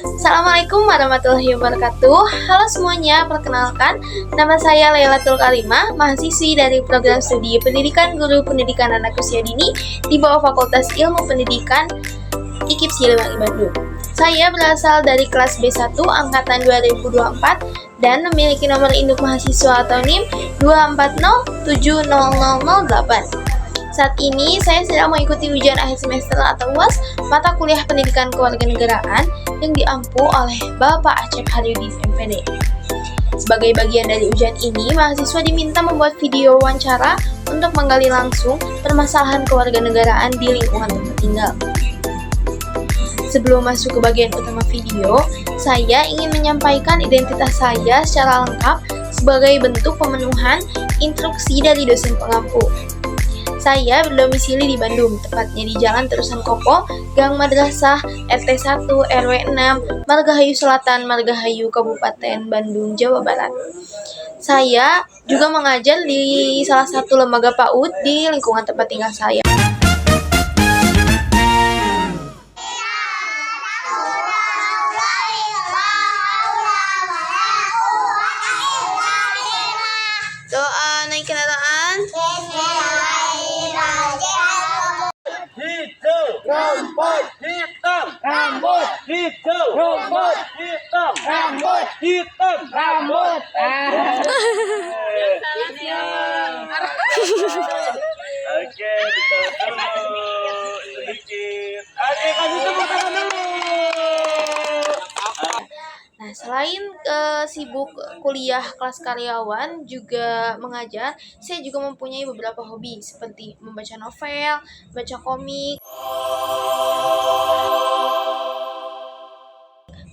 Assalamualaikum warahmatullahi wabarakatuh. Halo semuanya, perkenalkan nama saya Lailatul Karimah, mahasiswi dari program studi Pendidikan Guru Pendidikan Anak Usia Dini di bawah Fakultas Ilmu Pendidikan IKIP Siliwangi Bandung. Saya berasal dari kelas B1 angkatan 2024 dan memiliki nomor induk mahasiswa atau NIM 240700008. Saat ini saya sedang mengikuti ujian akhir semester atau UAS mata kuliah Pendidikan Kewarganegaraan yang diampu oleh Bapak Acep Haryudin MPD. Sebagai bagian dari ujian ini, mahasiswa diminta membuat video wawancara untuk menggali langsung permasalahan kewarganegaraan di lingkungan tempat tinggal. Sebelum masuk ke bagian utama video, saya ingin menyampaikan identitas saya secara lengkap sebagai bentuk pemenuhan instruksi dari dosen pengampu. Saya berdomisili di Bandung, tepatnya di Jalan Terusan Kopo, Gang Madrasah, RT 1, RW 6, Margahayu Selatan, Margahayu, Kabupaten Bandung, Jawa Barat. Saya juga mengajar di salah satu lembaga PAUD di lingkungan tempat tinggal saya. Doa naik kendaraan. Rambut hitam, rambut hijau, rambut hitam, rambut hitam, rambut. Oke, ditahan dulu sedikit. Oke, kasih tepuk tangan dulu. Nah, selain sibuk kuliah kelas karyawan juga mengajar, saya juga mempunyai beberapa hobi seperti membaca novel, baca komik,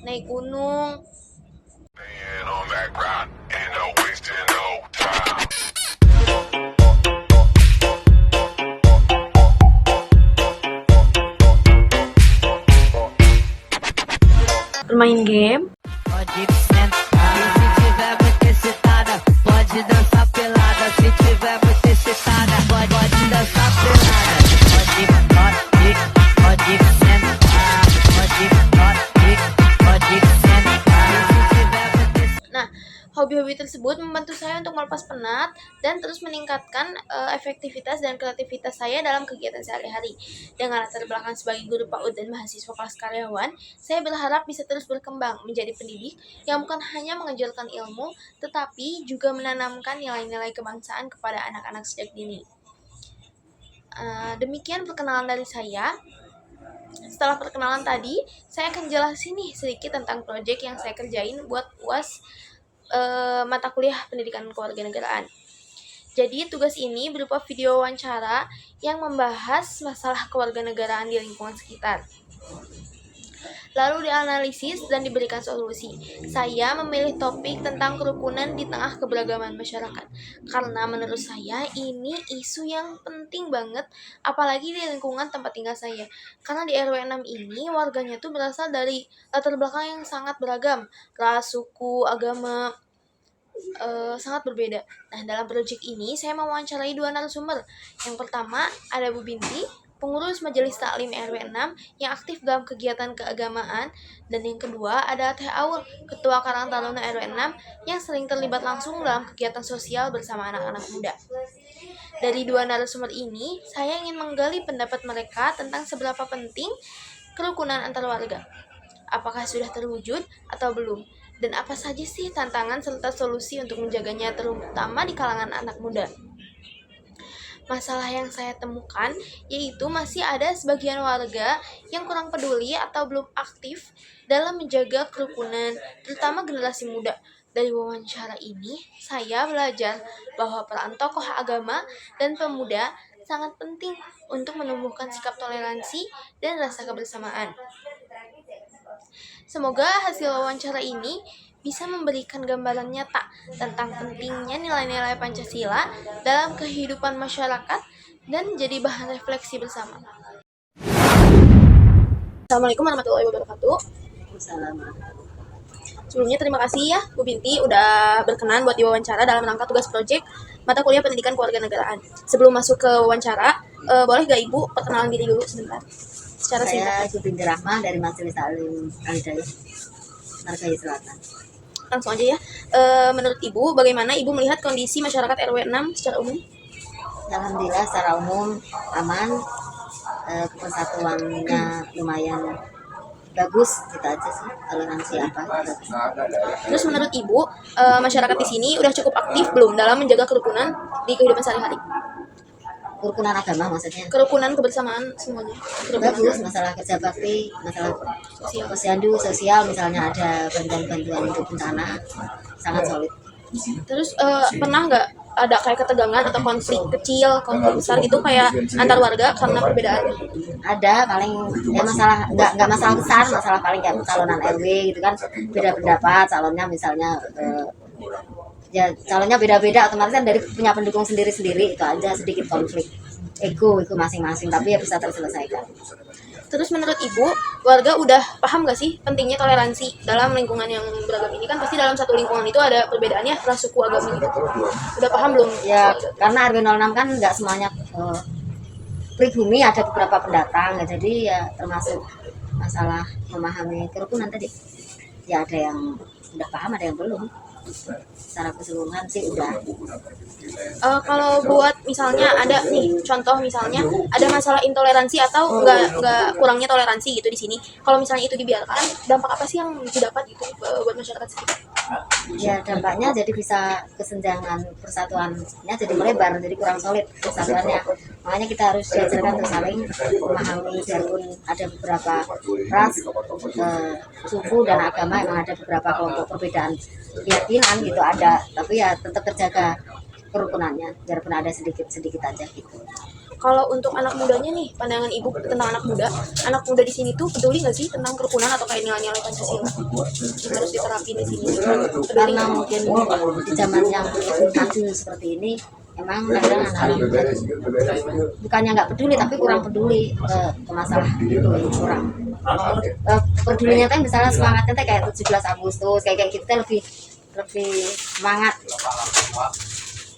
naik gunung, bermain game. Pode sentar, se tiver muito excitada, pode dançar pelada. Se tiver muito excitada, pode dançar pelada. Pode sentar, pode sentar. Nah, hobi-hobi tersebut membantu saya untuk melepas penat dan terus meningkatkan efektivitas dan kreativitas saya dalam kegiatan sehari-hari. Dengan latar belakang sebagai guru PAUD dan mahasiswa kelas karyawan, saya berharap bisa terus berkembang menjadi pendidik yang bukan hanya mengajarkan ilmu, tetapi juga menanamkan nilai-nilai kebangsaan kepada anak-anak sejak dini. Demikian perkenalan dari saya. Setelah perkenalan tadi, saya akan jelasin nih sedikit tentang proyek yang saya kerjain buat UAS mata kuliah Pendidikan Kewarganegaraan. Jadi tugas ini berupa video wawancara yang membahas masalah kewarganegaraan di lingkungan sekitar. Lalu dianalisis dan diberikan solusi. Saya memilih topik tentang kerukunan di tengah keberagaman masyarakat. Karena menurut saya ini isu yang penting banget, apalagi di lingkungan tempat tinggal saya. Karena di RW 6 ini warganya tuh berasal dari latar belakang yang sangat beragam. Ras, suku, agama, sangat berbeda. Nah, dalam proyek ini saya mewawancarai dua narasumber. Yang pertama ada Bu Binti, pengurus Majelis Taklim RW 6 yang aktif dalam kegiatan keagamaan, dan yang kedua ada Teh Aul, Ketua Karang Taruna RW 6 yang sering terlibat langsung dalam kegiatan sosial bersama anak-anak muda. Dari dua narasumber ini, saya ingin menggali pendapat mereka tentang seberapa penting kerukunan antar warga. Apakah sudah terwujud atau belum? Dan apa saja sih tantangan serta solusi untuk menjaganya terutama di kalangan anak muda? Masalah yang saya temukan yaitu masih ada sebagian warga yang kurang peduli atau belum aktif dalam menjaga kerukunan, terutama generasi muda. Dari wawancara ini, saya belajar bahwa peran tokoh agama dan pemuda sangat penting untuk menumbuhkan sikap toleransi dan rasa kebersamaan. Semoga hasil wawancara ini bisa memberikan gambaran nyata tentang pentingnya nilai-nilai Pancasila dalam kehidupan masyarakat dan jadi bahan refleksi bersama. Assalamualaikum warahmatullahi wabarakatuh. Sebelumnya terima kasih ya Bu Binti udah berkenan buat diwawancara dalam rangka tugas proyek mata kuliah Pendidikan Kewarganegaraan. Sebelum masuk ke wawancara, boleh gak Ibu perkenalan diri dulu sebentar? secara singkat. Saya Ibu Binti Rahma dari Majelis Taklim Al-Hidayah, Margai Selatan. Langsung aja ya. Menurut Ibu, bagaimana Ibu melihat kondisi masyarakat RW 6 secara umum? Alhamdulillah secara umum aman, persatuannya lumayan bagus, gitu aja sih. Toleransi apa? Bagus. Terus menurut Ibu, masyarakat di sini udah cukup aktif belum dalam menjaga kerukunan di kehidupan sehari-hari? Kerukunan agama maksudnya. Kerukunan, kebersamaan semuanya. Kerukunan. Bagus, masalah kerja bakti, masalah Sosial. posyandu sosial, misalnya ada bantuan-bantuan untuk bencana, sangat solid. Terus pernah nggak ada kayak ketegangan atau konflik kecil, konflik besar gitu kayak antar warga karena perbedaan? Ada paling ya masalah nggak masalah besar, masalah paling kayak calonan RW gitu kan, beda pendapat calonnya misalnya ya calonnya beda-beda, otomatis kan dari punya pendukung sendiri-sendiri, itu aja sedikit konflik ego masing-masing, tapi ya bisa terselesaikan. Terus menurut Ibu, warga udah paham gak sih pentingnya toleransi dalam lingkungan yang beragam ini? Kan pasti dalam satu lingkungan itu ada perbedaannya ras, suku, agama gitu. Udah paham belum? Ya karena RW 06 kan nggak semuanya pribumi, ada beberapa pendatang ya, jadi ya termasuk masalah memahami kerukunan tadi. Ya ada yang udah paham, ada yang belum. Secara keseluruhan sih udah. Kalau buat misalnya ada nih contoh, misalnya ada masalah intoleransi atau nggak kurangnya toleransi gitu di sini. Kalau misalnya itu dibiarkan, dampak apa sih yang didapat gitu buat masyarakat sekitar? Ya dampaknya jadi bisa kesenjangan persatuannya jadi melebar, jadi kurang solid persatuannya. Makanya kita harus diajarkan untuk saling memahami, biarpun ada beberapa ras, suku dan agama, emang ada beberapa kelompok perbedaan keyakinan gitu ada, tapi ya tetap terjaga kerukunannya, biarpun ada sedikit aja gitu. Kalau untuk anak mudanya nih, pandangan Ibu tentang anak muda di sini tuh peduli nggak sih tentang kerukunan atau kayak nilai-nilai Pancasila yang harus diterapin di sini? Peduli Karena nggak? mungkin di zaman yang maju seperti ini, emang kadang anak-anak muda bukannya nggak peduli, tapi kurang peduli ke masalah itu, kurang pedulinya teh, misalnya semangatnya teh kayak 17 Agustus kayak gitu teh lebih semangat.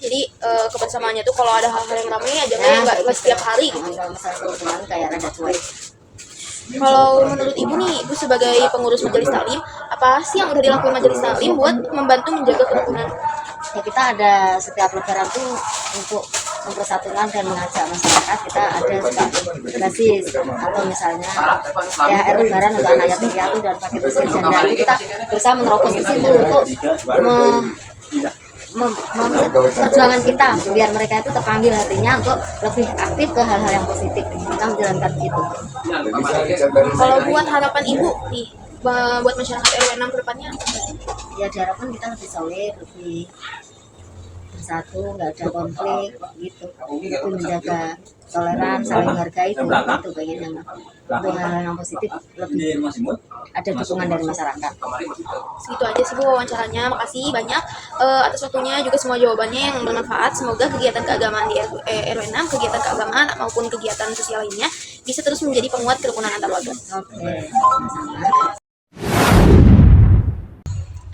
Jadi kebersamaannya tuh kalau ada hal-hal yang ramai aja nggak setiap hari gitu. Kalau misalnya kerukunan kayak rada cuek. Kalau menurut Ibu nih, Ibu sebagai pengurus majelis taklim, apa sih yang udah dilakuin majelis taklim buat membantu menjaga kerukunan? Ya kita ada setiap lebaran tuh untuk mempersatukan dan mengajak masyarakat, kita ada suka basis atau misalnya THR lebaran untuk anak yatim piatu dan paket miskin janda, itu kita berusaha menerobos ke situ untuk perjuangan kita biar mereka itu terpanggil hatinya untuk lebih aktif ke hal-hal yang positif. Kita menjalankan itu. Kalau buat harapan Ibu nih buat masyarakat RW 6 ke depannya, Ya diharapkan kita lebih solid, lebih bersatu, nggak ada konflik gitu, itu menjaga toleran, saling menghargai, itu pengen yang untuk hal-hal yang positif lebih ada dukungan dari masyarakat. segitu aja sih Bu wawancaranya. Makasih banyak atas waktunya, juga semua jawabannya yang bermanfaat. Semoga kegiatan keagamaan di RW 6, kegiatan keagamaan maupun kegiatan sosial lainnya bisa terus menjadi penguat kerukunan antar warga. Oke, sama-sama.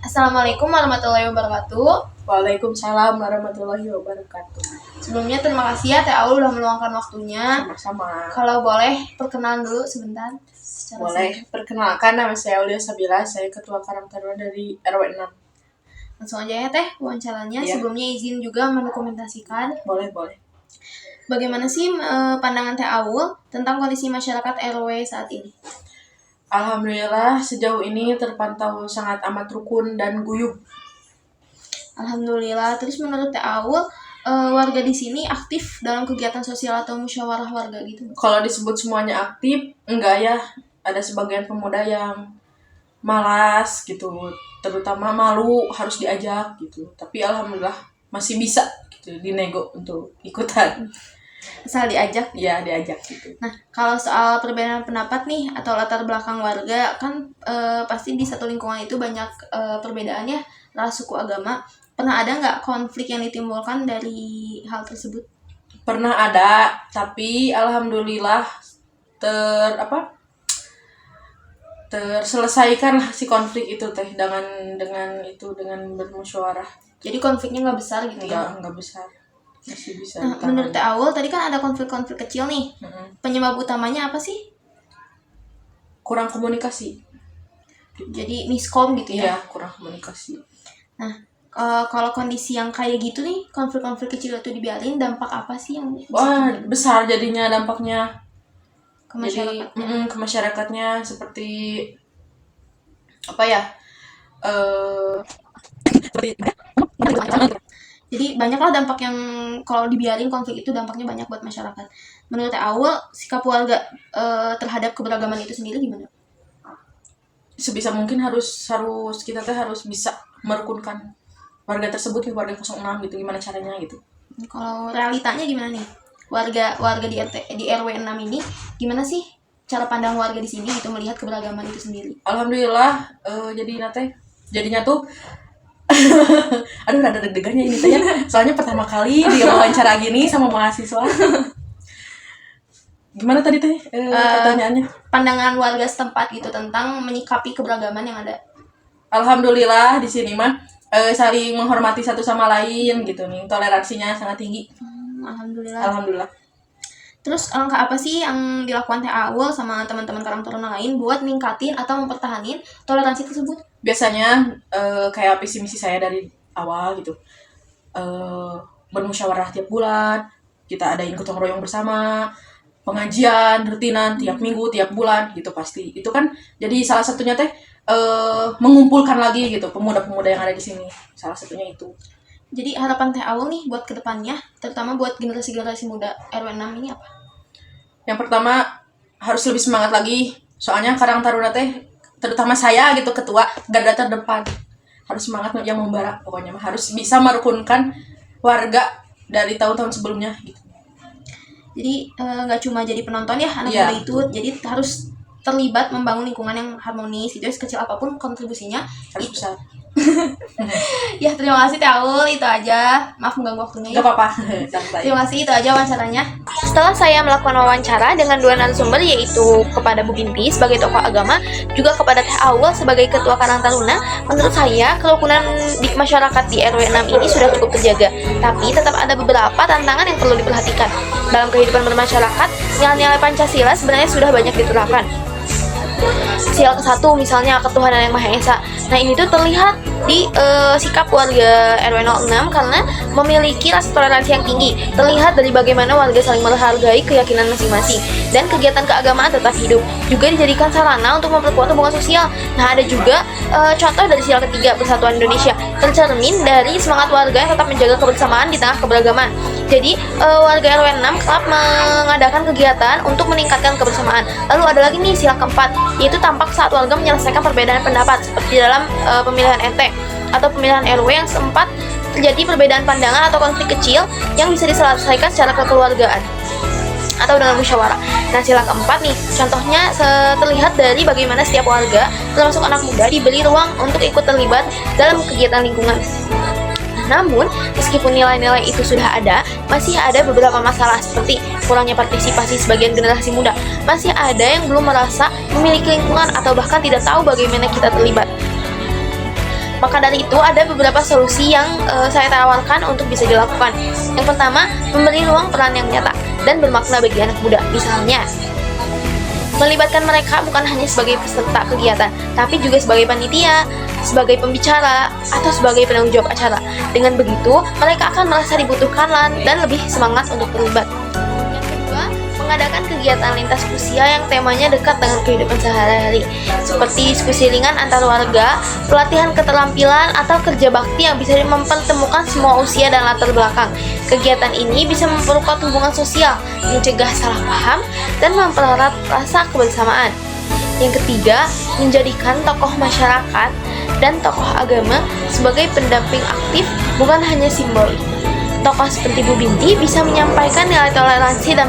Assalamualaikum warahmatullahi wabarakatuh. Waalaikumsalam warahmatullahi wabarakatuh. Sebelumnya terima kasih ya Teh Aul udah meluangkan waktunya. Sama-sama. Kalau boleh perkenalan dulu sebentar. Secara Boleh, perkenalkan nama saya Aulia Sabila, saya Ketua Karang Taruna dari RW 6. langsung aja ya Teh wawancaranya. Iya. Sebelumnya izin juga mendokumentasikan Boleh. bagaimana sih pandangan Teh Aul tentang kondisi masyarakat RW saat ini. Alhamdulillah sejauh ini terpantau sangat amat rukun dan guyup. Alhamdulillah. Terus menurut Teh Aul, warga di sini aktif dalam kegiatan sosial atau musyawarah warga gitu? Kalau disebut semuanya aktif, enggak ya. Ada sebagian pemuda yang malas gitu, terutama malu harus diajak gitu. Tapi alhamdulillah masih bisa gitu dinego untuk ikutan. Asal diajak. Ya diajak gitu. Nah, kalau soal perbedaan pendapat nih atau latar belakang warga, kan pasti di satu lingkungan itu banyak perbedaannya, ras, suku, agama. Pernah ada nggak konflik yang ditimbulkan dari hal tersebut? Pernah ada, tapi alhamdulillah terselesaikan lah si konflik itu teh dengan bermusyawarah. Jadi konfliknya nggak besar gitu ya? Enggak besar, masih bisa Nah, menurut Teh Aul tadi kan ada konflik-konflik kecil nih. Mm-mm. Penyebab utamanya apa sih? kurang komunikasi. Jadi miskom gitu ya. Iya, kurang komunikasi. Nah, kalau kondisi yang kayak gitu nih, konflik-konflik kecil itu dibiarin, dampak apa sih yang bisa Wah, terjadi besar jadinya dampaknya. ke masyarakat? Jadi, ke masyarakatnya seperti apa ya? Jadi banyaklah dampak yang kalau dibiarin konflik itu dampaknya banyak buat masyarakat. Menurut Teh Aul, sikap warga terhadap keberagaman itu sendiri gimana? Sebisa mungkin harus kita teh harus bisa merukunkan warga tersebut ke warga 06 gitu, gimana caranya gitu. Kalau realitanya gimana nih? Warga di RW 6 ini gimana sih cara pandang warga di sini gitu melihat keberagaman itu sendiri? Alhamdulillah jadinya tuh aduh rada deg-degannya ini teh ya. Soalnya pertama kali dia wawancara gini sama mahasiswa. Gimana tadi teh pertanyaannya? Pandangan warga setempat gitu tentang menyikapi keberagaman yang ada. Alhamdulillah di sini mah saling menghormati satu sama lain gitu nih. Toleransinya sangat tinggi. Alhamdulillah. Terus langkah apa sih yang dilakukan Teh Aul sama teman-teman Karang Taruna lain buat ningkatin atau mempertahankan toleransi tersebut? Biasanya kayak visi misi saya dari awal gitu, bermusyawarah tiap bulan, kita adain gotong royong bersama, pengajian rutinan tiap minggu, tiap bulan gitu pasti. Itu kan jadi salah satunya teh mengumpulkan lagi gitu pemuda-pemuda yang ada di sini. Salah satunya itu. Jadi harapan Teh Aul nih buat kedepannya, terutama buat generasi-generasi muda RW 6 ini apa? Yang pertama harus lebih semangat lagi. Soalnya Karang Taruna teh, terutama saya gitu ketua garda terdepan, harus semangat yang membara. Pokoknya harus bisa merukunkan warga dari tahun-tahun sebelumnya gitu. Jadi nggak cuma jadi penonton ya anak Iya. muda itu, jadi harus terlibat membangun lingkungan yang harmonis gitu ya, sekecil apapun kontribusinya Harus besar. Ya terima kasih Teh Aul, itu aja, maaf mengganggu waktunya ya. Gak apa-apa, santai. Terima kasih, itu aja wawancaranya. Setelah saya melakukan wawancara dengan dua narasumber, yaitu kepada Bu Binti sebagai tokoh agama, juga kepada Teh Aul sebagai ketua Karang Taruna, menurut saya kerukunan di masyarakat di RW 6 ini sudah cukup terjaga. Tapi tetap ada beberapa tantangan yang perlu diperhatikan. Dalam kehidupan bermasyarakat, nilai-nilai Pancasila sebenarnya sudah banyak diterapkan. Sila ke-1 misalnya ketuhanan yang Maha Esa. Nah ini tuh terlihat di sikap warga RW 06 karena memiliki rasa toleransi yang tinggi. Terlihat dari bagaimana warga saling menghargai keyakinan masing-masing dan kegiatan keagamaan tetap hidup. Juga dijadikan sarana untuk memperkuat hubungan sosial. Nah ada juga contoh dari sila ketiga Persatuan Indonesia, tercermin dari semangat warga yang tetap menjaga kebersamaan di tengah keberagaman. Jadi warga RW 6 kerap mengadakan kegiatan untuk meningkatkan kebersamaan. Lalu ada lagi nih sila keempat, yaitu tampak saat warga menyelesaikan perbedaan pendapat seperti dalam pemilihan RT atau pemilihan RW yang sempat terjadi perbedaan pandangan atau konflik kecil yang bisa diselesaikan secara kekeluargaan atau dengan musyawarah. Nah sila keempat nih, contohnya terlihat dari bagaimana setiap warga, termasuk anak muda, diberi ruang untuk ikut terlibat dalam kegiatan lingkungan. Namun, meskipun nilai-nilai itu sudah ada, masih ada beberapa masalah seperti kurangnya partisipasi sebagian generasi muda. Masih ada yang belum merasa memiliki lingkungan atau bahkan tidak tahu bagaimana kita terlibat. Maka dari itu ada beberapa solusi yang saya tawarkan untuk bisa dilakukan. Yang pertama, memberi ruang peran yang nyata dan bermakna bagi anak muda. Misalnya, melibatkan mereka bukan hanya sebagai peserta kegiatan, tapi juga sebagai panitia, sebagai pembicara, atau sebagai penanggung jawab acara. Dengan begitu, mereka akan merasa dibutuhkan dan lebih semangat untuk terlibat. Yang kedua, mengadakan kegiatan lintas usia yang temanya dekat dengan kehidupan sehari-hari, seperti diskusi ringan antar warga, pelatihan keterampilan, atau kerja bakti yang bisa mempertemukan semua usia dan latar belakang. Kegiatan ini bisa memperkuat hubungan sosial, mencegah salah paham, dan mempererat rasa kebersamaan. Yang ketiga, menjadikan tokoh masyarakat dan tokoh agama sebagai pendamping aktif, bukan hanya simbolik. Tokoh seperti Bu Binti bisa menyampaikan nilai toleransi dan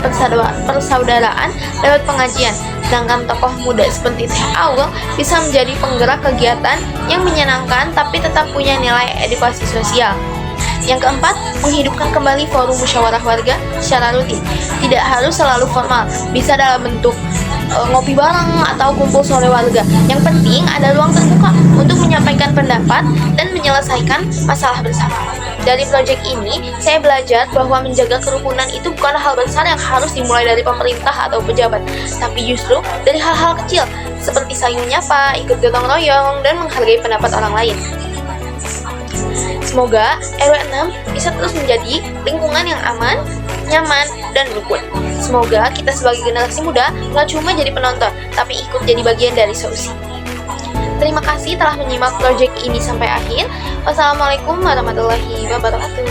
persaudaraan lewat pengajian, sedangkan tokoh muda seperti Teh Aul bisa menjadi penggerak kegiatan yang menyenangkan tapi tetap punya nilai edukasi sosial. Yang keempat, menghidupkan kembali forum musyawarah warga secara rutin. Tidak harus selalu formal, bisa dalam bentuk ngopi bareng atau kumpul sore warga. Yang penting ada ruang terbuka untuk menyampaikan pendapat dan menyelesaikan masalah bersama. Dari proyek ini, saya belajar bahwa menjaga kerukunan itu bukan hal besar yang harus dimulai dari pemerintah atau pejabat, tapi justru dari hal-hal kecil, seperti saling menyapa, ikut gotong royong, dan menghargai pendapat orang lain. Semoga RW 6 bisa terus menjadi lingkungan yang aman, nyaman, dan rukun. Semoga kita sebagai generasi muda nggak cuma jadi penonton, tapi ikut jadi bagian dari solusi. Terima kasih telah menyimak proyek ini sampai akhir. Wassalamualaikum warahmatullahi wabarakatuh.